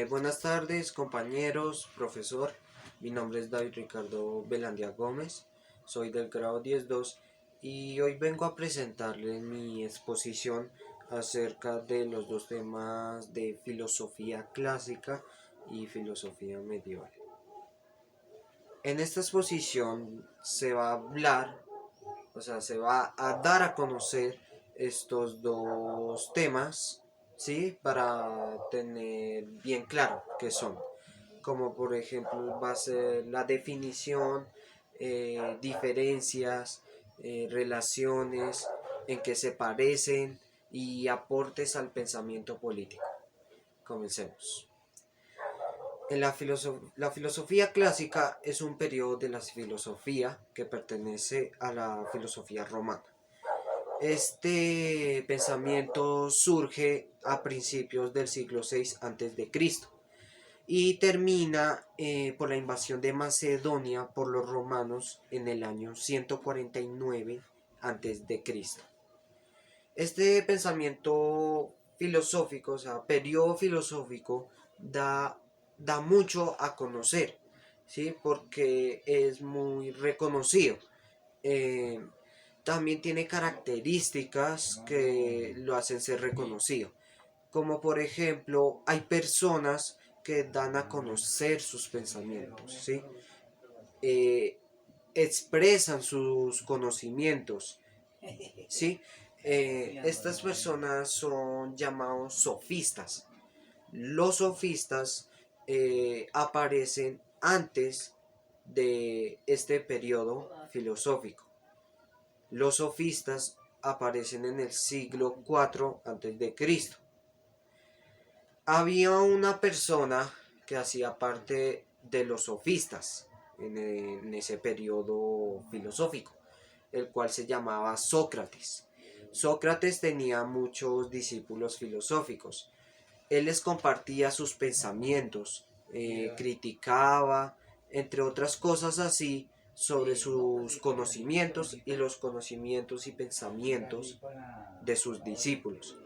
Buenas tardes, compañeros, profesor. Mi nombre es David Ricardo Belandia Gómez, soy del grado 10.2 y hoy vengo a presentarles mi exposición acerca de los dos temas de filosofía clásica y filosofía medieval. En esta exposición se va a hablar, se va a dar a conocer estos dos temas, ¿sí? Para tener bien claro qué son. Como por ejemplo va a ser la definición, diferencias, relaciones, en que se parecen y aportes al pensamiento político. Comencemos. La filosofía clásica es un periodo de la filosofía que pertenece a la filosofía romana. Este pensamiento surge a principios del siglo VI a.C. y termina por la invasión de Macedonia por los romanos en el año 149 a.C. Este pensamiento filosófico, periodo filosófico, da mucho a conocer, ¿sí? Porque es muy reconocido. Eh, También tiene características que lo hacen ser reconocido. Como por ejemplo, hay personas que dan a conocer sus pensamientos, ¿sí? Eh, Expresan sus conocimientos, ¿sí? Estas personas son llamados sofistas. Los sofistas aparecen antes de este periodo filosófico. Los sofistas aparecen en el siglo IV a.C. Había una persona que hacía parte de los sofistas en ese periodo filosófico, el cual se llamaba Sócrates. Sócrates tenía muchos discípulos filosóficos. Él les compartía sus pensamientos, criticaba, entre otras cosas así, sobre sus conocimientos y los conocimientos y pensamientos de sus discípulos.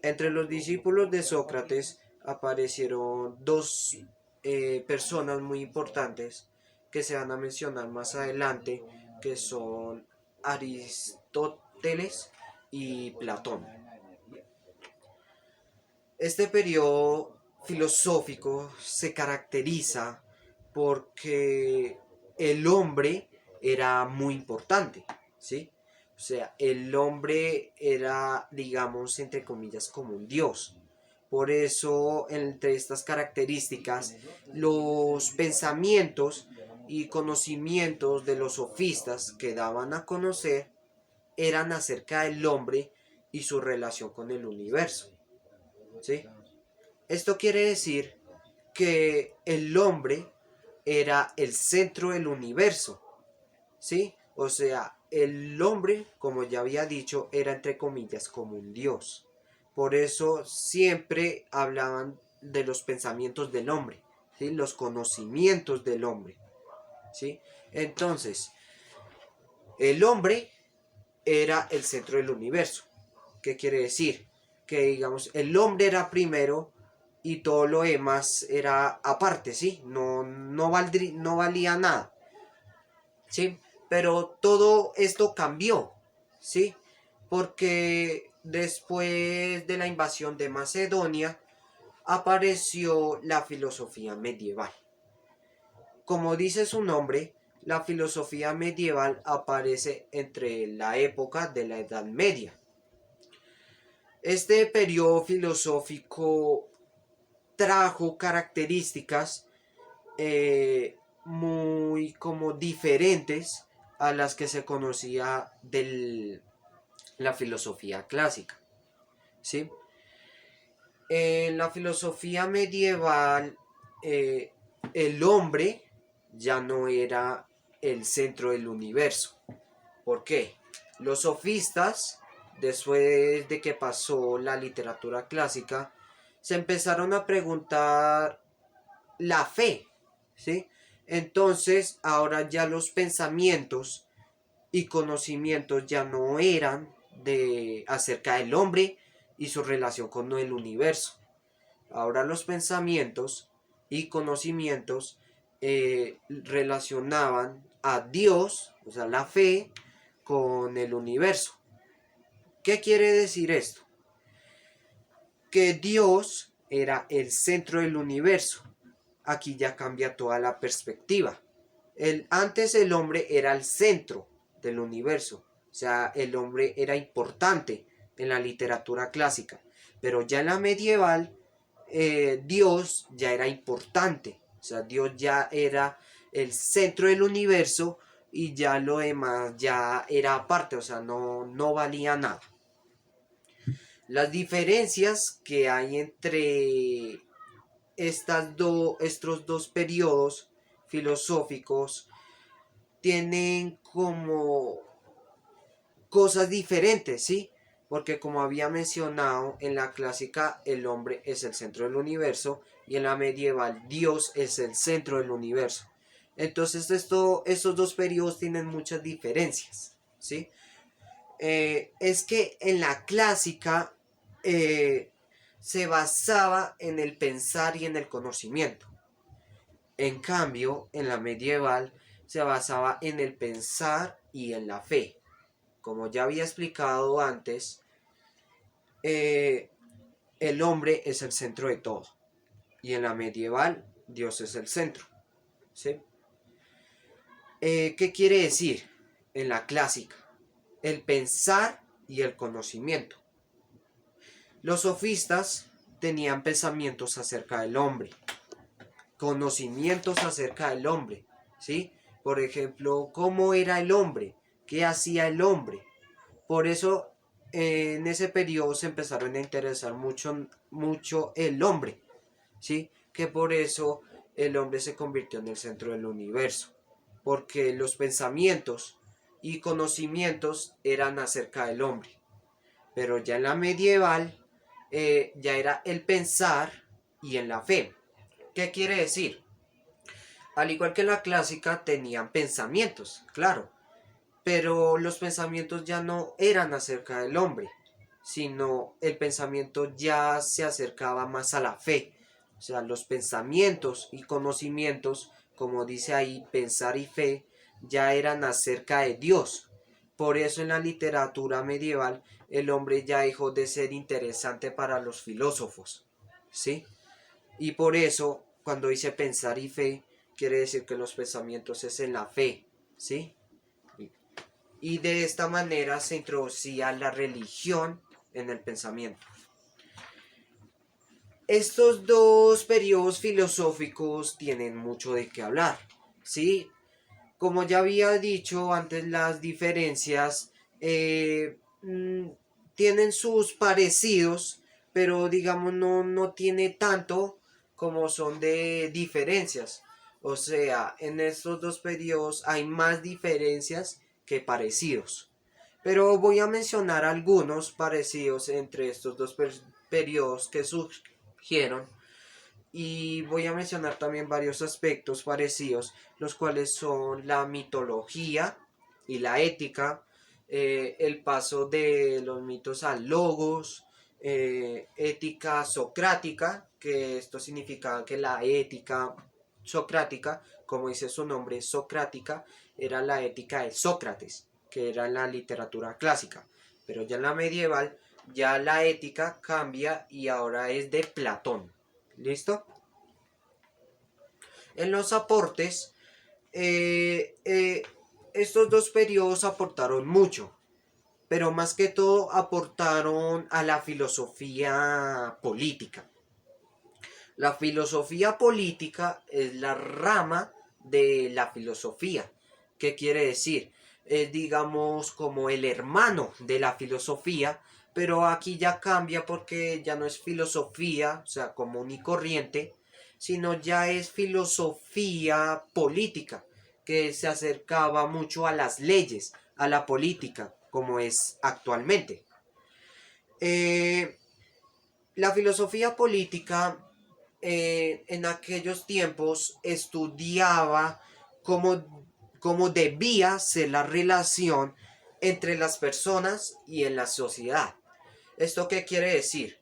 Entre los discípulos de Sócrates aparecieron dos personas muy importantes que se van a mencionar más adelante, que son Aristóteles y Platón. Este periodo filosófico se caracteriza porque el hombre era muy importante, ¿sí? O sea, el hombre era, digamos, entre comillas, como un dios. Por eso, entre estas características, los pensamientos y conocimientos de los sofistas que daban a conocer eran acerca del hombre y su relación con el universo, ¿sí? Esto quiere decir que el hombre era el centro del universo, ¿sí? O sea, el hombre, como ya había dicho, era entre comillas como un dios. Por eso siempre hablaban de los pensamientos del hombre, ¿sí? Los conocimientos del hombre, ¿sí? Entonces, el hombre era el centro del universo. ¿Qué quiere decir? Que digamos, el hombre era primero y todo lo demás era aparte, ¿sí? No valía nada, ¿sí? Pero todo esto cambió, ¿sí? Porque después de la invasión de Macedonia apareció la filosofía medieval. Como dice su nombre, la filosofía medieval aparece entre la época de la Edad Media. Este periodo filosófico trajo características muy como diferentes a las que se conocía de la filosofía clásica, ¿sí? En la filosofía medieval, el hombre ya no era el centro del universo. ¿Por qué? Los sofistas, después de que pasó la literatura clásica, se empezaron a preguntar la fe, ¿sí? Entonces, ahora ya los pensamientos y conocimientos ya no eran de acerca del hombre y su relación con el universo, Ahora los pensamientos y conocimientos relacionaban a Dios, o sea, la fe, con el universo. ¿Qué quiere decir esto? Que Dios era el centro del universo. Aquí ya cambia toda la perspectiva. Antes el hombre era el centro del universo. O sea, el hombre era importante en la literatura clásica. Pero ya en la medieval, Dios ya era importante. O sea, Dios ya era el centro del universo y ya lo demás ya era aparte. O sea, no valía nada. Las diferencias que hay entre estos dos periodos filosóficos tienen como cosas diferentes, ¿sí? Porque como había mencionado, en la clásica el hombre es el centro del universo y en la medieval Dios es el centro del universo. Entonces estos dos periodos tienen muchas diferencias, ¿sí? Es que en la clásica se basaba en el pensar y en el conocimiento. En cambio, en la medieval se basaba en el pensar y en la fe. Como ya había explicado antes, eh, el hombre es el centro de todo. Y en la medieval, Dios es el centro. ¿Sí? ¿Qué quiere decir? En la clásica, el pensar y el conocimiento. Los sofistas tenían pensamientos acerca del hombre, conocimientos acerca del hombre, ¿sí? Por ejemplo, ¿cómo era el hombre? ¿Qué hacía el hombre? Por eso en ese periodo se empezaron a interesar mucho el hombre, ¿sí? Que por eso el hombre se convirtió en el centro del universo, porque los pensamientos y conocimientos eran acerca del hombre. Pero ya en la medieval ya era el pensar y en la fe. ¿Qué quiere decir? Al igual que en la clásica tenían pensamientos, claro, pero los pensamientos ya no eran acerca del hombre, sino el pensamiento ya se acercaba más a la fe. O sea, los pensamientos y conocimientos, como dice ahí, pensar y fe, ya eran acerca de Dios. Por eso en la literatura medieval el hombre ya dejó de ser interesante para los filósofos, ¿sí? Y por eso, cuando dice pensar y fe, quiere decir que los pensamientos es en la fe, ¿sí? Y de esta manera se introducía la religión en el pensamiento. Estos dos periodos filosóficos tienen mucho de qué hablar, ¿sí? Como ya había dicho antes, las diferencias tienen sus parecidos, pero digamos no tiene tanto como son de diferencias. O sea, en estos dos periodos hay más diferencias que parecidos. Pero voy a mencionar algunos parecidos entre estos dos periodos que surgieron y voy a mencionar también varios aspectos parecidos, los cuales son la mitología y la ética, el paso de los mitos al logos, ética socrática, que esto significa que la ética socrática, como dice su nombre, socrática, era la ética de Sócrates, que era en la literatura clásica. Pero ya en la medieval, ya la ética cambia y ahora es de Platón. ¿Listo? En los aportes, estos dos periodos aportaron mucho, pero más que todo aportaron a la filosofía política. La filosofía política es la rama de la filosofía. ¿Qué quiere decir? Es, digamos, como el hermano de la filosofía, pero aquí ya cambia porque ya no es filosofía, o sea, común y corriente, sino ya es filosofía política, que se acercaba mucho a las leyes, a la política, como es actualmente. Eh, la filosofía política en aquellos tiempos estudiaba cómo debía ser la relación entre las personas y en la sociedad. ¿Esto qué quiere decir?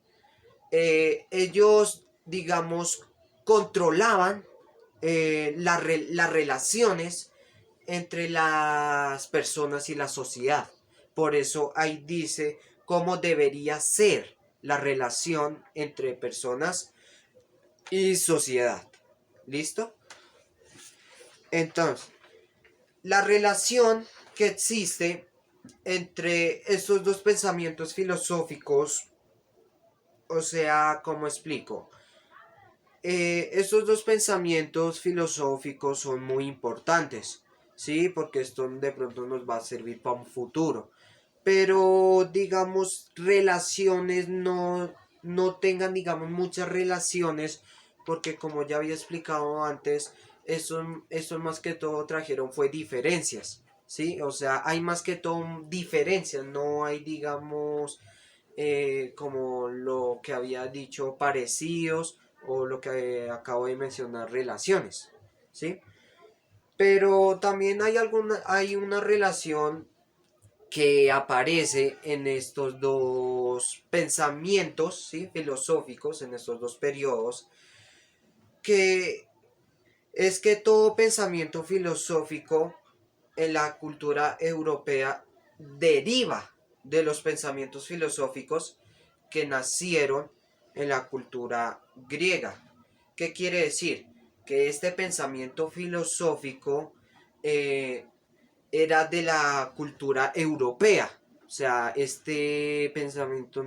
Ellos digamos, controlaban las relaciones entre las personas y la sociedad. Por eso ahí dice cómo debería ser la relación entre personas y sociedad. ¿Listo? Entonces, la relación que existe entre estos dos pensamientos filosóficos, o sea, ¿cómo explico? Estos dos pensamientos filosóficos son muy importantes, ¿sí? Porque esto de pronto nos va a servir para un futuro. Pero, digamos, relaciones no tengan, digamos, muchas relaciones, porque como ya había explicado antes, eso más que todo trajeron fue diferencias, ¿sí? O sea, hay más que todo diferencias, no hay, digamos, como lo que había dicho, parecidos o lo que acabo de mencionar, relaciones, ¿sí? Pero también hay una relación que aparece en estos dos pensamientos, ¿sí? Filosóficos, en estos dos periodos, que es que todo pensamiento filosófico en la cultura europea deriva de los pensamientos filosóficos que nacieron en la cultura griega. ¿Qué quiere decir? Que este pensamiento filosófico eh, era de la cultura europea. O sea, este pensamiento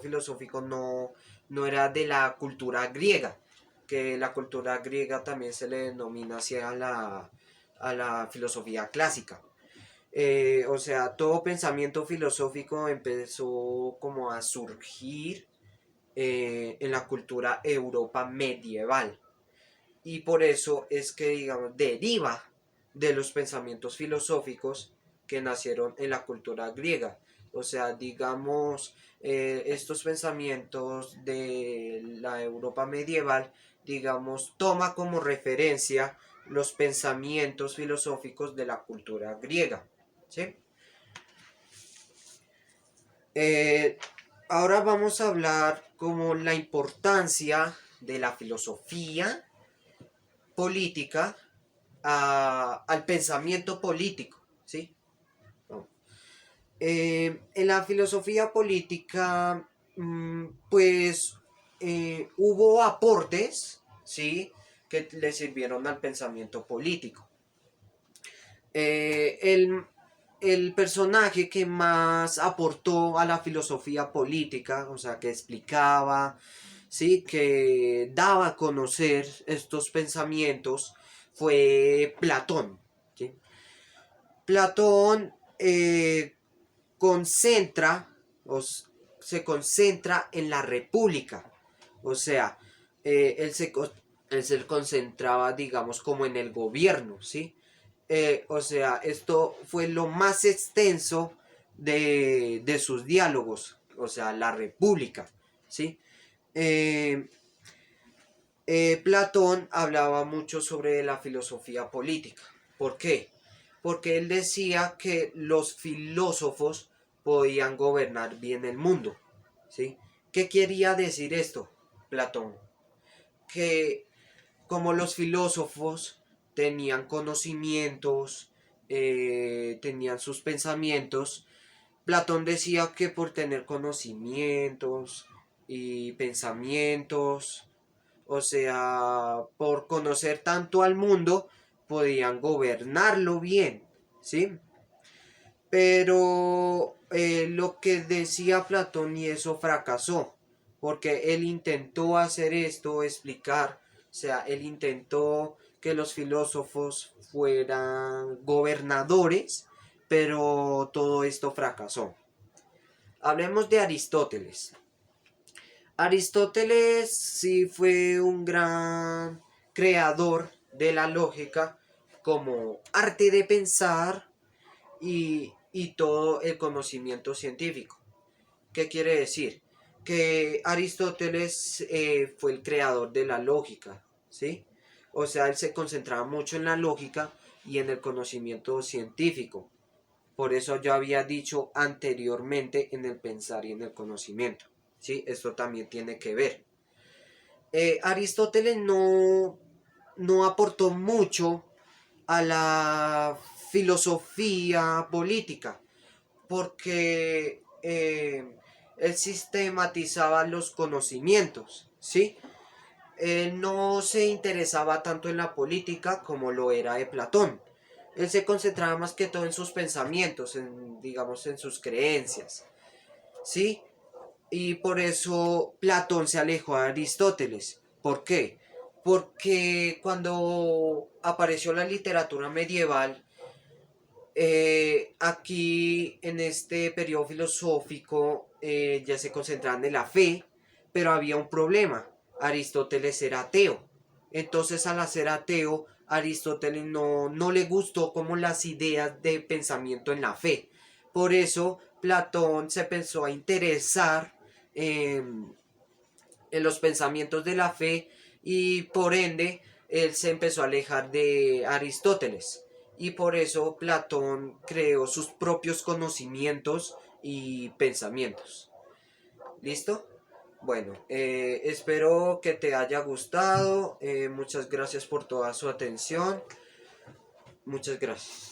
filosófico no era de la cultura griega, que la cultura griega también se le denomina hacia a la filosofía clásica. O sea, todo pensamiento filosófico empezó como a surgir en la cultura Europa medieval. Y por eso es que, digamos, deriva de los pensamientos filosóficos que nacieron en la cultura griega. O sea, digamos, estos pensamientos de la Europa medieval, digamos, toma como referencia los pensamientos filosóficos de la cultura griega. ¿Sí? Eh, Ahora vamos a hablar como la importancia de la filosofía política al pensamiento político, ¿sí? En la filosofía política, pues hubo aportes, ¿sí? Que le sirvieron al pensamiento político. Eh, el, el personaje que más aportó a la filosofía política, o sea, que explicaba, ¿sí? Que daba a conocer estos pensamientos, fue Platón. ¿Sí? Platón concentra, o se concentra en la república, o sea, eh, él, se, él se concentraba, digamos, como en el gobierno, ¿sí? O sea, esto fue lo más extenso de sus diálogos, o sea, la república, ¿sí? Eh, Platón hablaba mucho sobre la filosofía política. ¿Por qué? Porque él decía que los filósofos podían gobernar bien el mundo. ¿Sí? ¿Qué quería decir esto, Platón? Que como los filósofos tenían conocimientos, tenían sus pensamientos, Platón decía que por tener conocimientos y pensamientos, o sea, por conocer tanto al mundo, podían gobernarlo bien, ¿sí? Pero lo que decía Platón y eso fracasó, porque él intentó hacer esto, explicar, o sea, él intentó que los filósofos fueran gobernadores, pero todo esto fracasó. Hablemos de Aristóteles. Aristóteles sí fue un gran creador de la lógica como arte de pensar y todo el conocimiento científico. ¿Qué quiere decir? Que Aristóteles fue el creador de la lógica, ¿sí? O sea, él se concentraba mucho en la lógica y en el conocimiento científico. Por eso yo había dicho anteriormente en el pensar y en el conocimiento, ¿sí? Esto también tiene que ver. Aristóteles no aportó mucho a la filosofía política, porque él sistematizaba los conocimientos, ¿sí? Él no se interesaba tanto en la política como lo era de Platón. Él se concentraba más que todo en sus pensamientos, digamos, en sus creencias, ¿sí? Y por eso Platón se alejó de Aristóteles. ¿Por qué? Porque cuando apareció la literatura medieval, aquí en este periodo filosófico ya se concentraban en la fe, pero había un problema. Aristóteles era ateo. Entonces al ser ateo, Aristóteles no le gustó como las ideas de pensamiento en la fe. Por eso Platón se pensó a interesar en los pensamientos de la fe y por ende él se empezó a alejar de Aristóteles y por eso Platón creó sus propios conocimientos y pensamientos. ¿Listo? Bueno, espero que te haya gustado. Muchas gracias por toda su atención. Muchas gracias.